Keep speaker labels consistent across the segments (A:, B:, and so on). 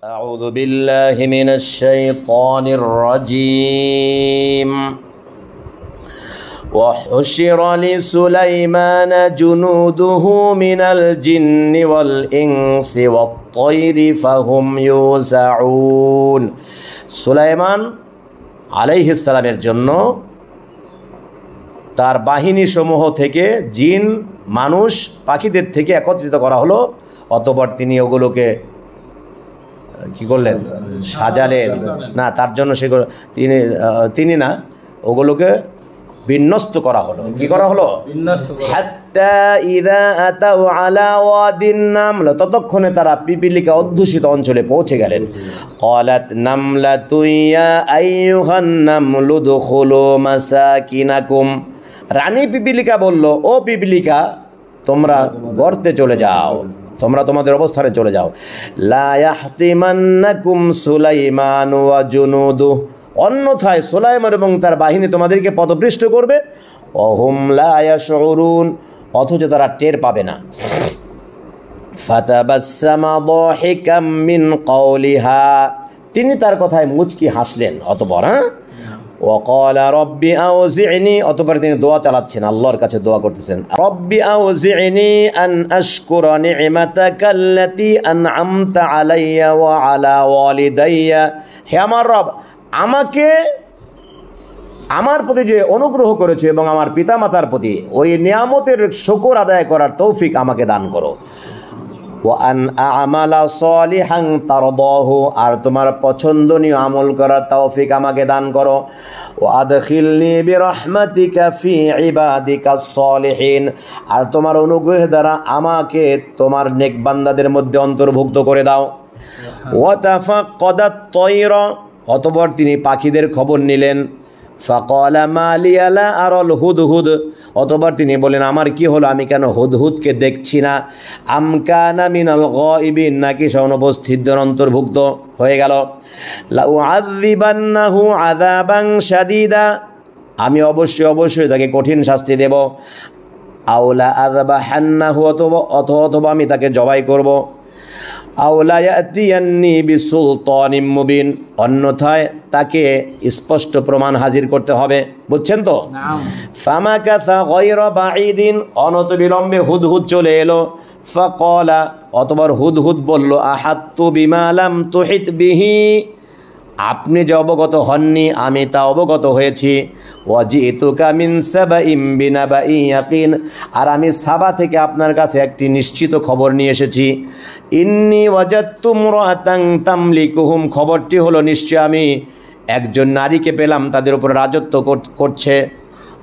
A: أعوذ بالله من الشيطان الرجيم وحشر لسليمان جنوده من الجن والإنس والطير فهم يوزعون সুলাইমান আলাইহিস সালামের জন্য তার বাহিনী সমূহ থেকে জিন মানুষ পাখিদের থেকে একত্রিত করা হলো। অতঃপর তিনি ওগুলোকে কি করলেন? সাজালেন না, তার জন্য সেগুলো তিনি না, ওগুলোকে বিন্যস্ত করা হলো। কি করা হলো? হাত্তা ইযা আতাউ আলা ওয়াদিন নামল, ততক্ষণে তারা পিপিলিকা অধ্যুষিত অঞ্চলে পৌঁছে গেলেন। ক্বালাত নামলাতু ইয়া আইয়ুহান নামলু দুখুলু মাসাকিনাকুম, রানী পিপিলিকা বলল, ও পিপিলিকা তোমরা গর্তে চলে যাও, তোমরা তোমাদের অবস্থানে চলে যাও। লা ইয়াহতিমান্নাকুম সুলাইমান ওয়া জুনুদুহু, অন্যথায় সুলাইমান এবং তার বাহিনী তোমাদেরকে পথভ্রষ্ট করবে। ওহুম লা ইয়াশউরুন, অথচ তারা টের পাবে না। ফাতাবাসসামা দাহিকাম মিন কওলিহা, তিনি তার কথায় মুচকি হাসলেন। অতঃপর ওয়াকালা রব্বি আউজি'নি, অতঃপর তিনি দোয়া চালাচ্ছেন, আল্লাহর কাছে দোয়া করতেছেন। রব্বি আউজি'নি আন আশকুরা নি'মাতাকাল্লাতী আন'আমতা আলাইয়া ওয়া আলা ওয়ালিদাইয়া, হে আমার রব, আমাকে আমার প্রতি যে অনুগ্রহ করেছে এবং আমার পিতামাতার প্রতি ওই নিয়ামতের শুকর আদায় করার তৌফিক আমাকে দান করো। ওয়া আন আ'মালা সালিহান তারদাহু, আর তোমার পছন্দনীয় আমল করার তৌফিক আমাকে দান করো। ওয়া আদখিলনি বিরহমাতিকা ফি ইবাদিকাস সালিহিন, আর তোমার অনুগ্রহের দ্বারা আমাকে তোমার নেক বান্দাদের মধ্যে অন্তর্ভুক্ত করে দাও। ওয়া তাফাক্কাদাত তায়রা, অতঃপর তিনি পাখিদের খবর নিলেন। ফাকালা মা লিয়া লা আরাল হুদহুদ, অতঃপর তিনি বলেন, আমার কি হলো, আমি কেন হুদহুদকে দেখছি না? আম কানা মিনাল গায়িবিন, নাকি সে অনুপস্থিতদের অন্তর্ভুক্ত হয়ে গেল। লা উআযিবান্নাহু আযাবান শাদীদা, আমি অবশ্যই তাকে কঠিন শাস্তি দেব। আও লা আযবাহান্নাহু, অথবা আমি তাকে জবাই করব। আওলা ইয়াতিয়ান্নি বিসুলতানিম মুবিন, অন্যথায় তাকে স্পষ্ট প্রমাণ হাজির করতে হবে। বুঝছেন তো? ফামাকাসা গায়রা বাঈদিন, অনতিবিলম্বে হুদহুদ চলে এলো। ফাকালা, অতঃপর হুদহুদ বলল, আহাত্তু বিমা লাম তুহিত বিহি, আপনি যে অবগত হননি আমি তা অবগত হয়েছি। ওয়াজিতুকা মিন সাবাইম বিনাবাইন ইয়াকিন, আর আমি সাবা থেকে আপনার কাছে একটি নিশ্চিত খবর নিয়ে এসেছি। ইন্নী ওয়াজাদতু ইমরাআতান তামলিকুহুম, খবরটি হলো নিশ্চয় আমি একজন নারীকে পেলাম তাদের উপর রাজত্ব করছে।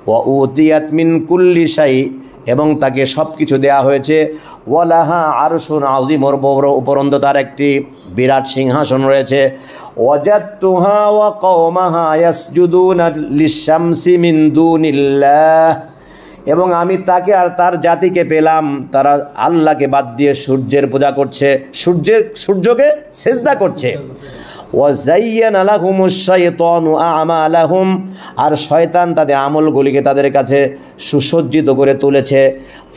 A: ওয়া উতিয়াত মিন কুল্লি শাই, এবং তাকে সব কিছু দেওয়া হয়েছে। ওয়ালাহা আরশুন আযীম, উপরন্ত তার একটি বিরাট সিংহাসন রয়েছে। ওয়াজাদতুহা ওয়া কওমাহা ইয়াসজুদুনা লিশ-শামসি মিন দুনিল্লাহ, এবং আমি তাকে আর তার জাতিকে পেলাম তারা আল্লাহকে বাদ দিয়ে সূর্যের পূজা করছে, সূর্যকে সিজদা করছে। ওয়াজাইয়ানা লাহুমুশ শাইতানু আ'মালাহুম, আর শয়তান তাদের আমলগুলিকে তাদের কাছে সুসজ্জিত করে তুলেছে।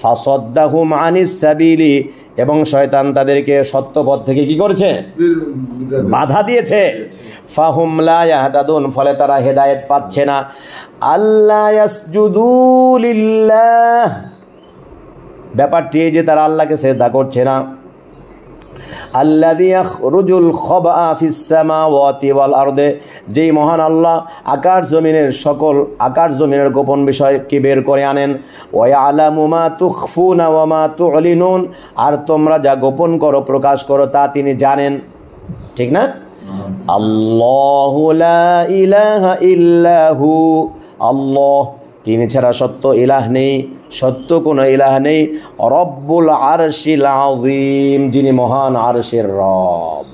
A: ফাসাদ্দাহুম আনিস সাবিলি, এবং শয়তান তাদেরকে সত্যপথ থেকে কি করেছে? বাধা দিয়েছে। ফাহুম লা ইয়াহতাদুন, ফলে তারা হেদায়েত পাচ্ছে না। আল্লা ইয়াসজুদু লিল্লাহ, ব্যাপারটি এই যে তারা আল্লাহকে সিজদা করছে না। আল্লাযী ইয়াখরুজুল খাবআ ফিস সামাওয়াতি ওয়াল আরদে, যেই মহান আল্লাহ আকাশ জমিনের গোপন বিষয় কি বের করে আনেন। ওয়া ইয়ালামু মা তুখফুনা ওয়া মা তু'লিনুন, আর তোমরা যা গোপন করো প্রকাশ করো তা তিনি জানেন। ঠিক না? আল্লাহু লা ইলাহা ইল্লাহু, আল্লাহ তিনি ছাড়া সত্য ইলাহ নেই, সত্য কোনো ইলাহ নেই। রব্বুল আরশিল আযীম, যিনি মহান আরশের রব।